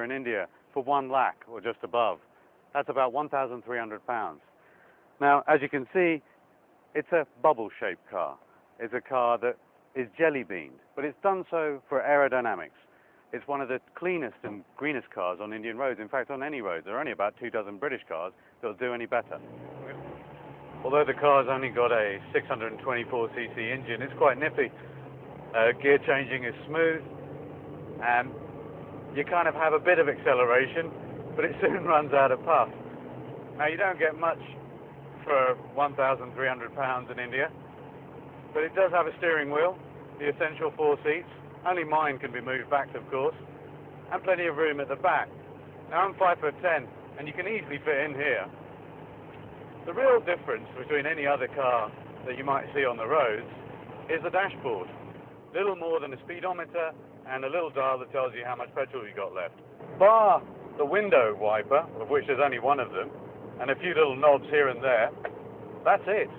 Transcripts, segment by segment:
in India for 1 lakh or just above. That's about £1,300. Now, as you can see, it's a bubble-shaped car. It's a car that is jelly-beaned, but it's done so for aerodynamics. It's one of the cleanest and greenest cars on Indian roads. In fact, on any roads. There are only about 24 British cars that will do any better. Although the car's only got a 624cc engine, it's quite nippy. Gear changing is smooth, and you kind of have a bit of acceleration, but it soon runs out of puff. Now, you don't get much for £1,300 in India, but it does have a steering wheel, the essential 4 seats. Only mine can be moved back, of course, and plenty of room at the back. Now, I'm 5'10", and you can easily fit in here. The real difference between any other car that you might see on the roads is the dashboard. Little more than a speedometer and a little dial that tells you how much petrol you got left. Bar the window wiper, of which there's only one of them, and a few little knobs here and there, that's it.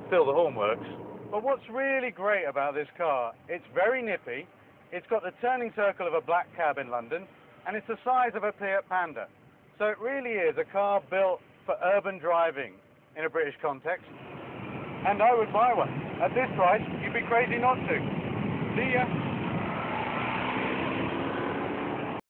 Still, the horn works. But what's really great about this car, it's very nippy, it's got the turning circle of a black cab in London, and it's the size of a Fiat Panda. So it really is a car built for urban driving in a British context. And I would buy one. At this price, you'd be crazy not to. See ya.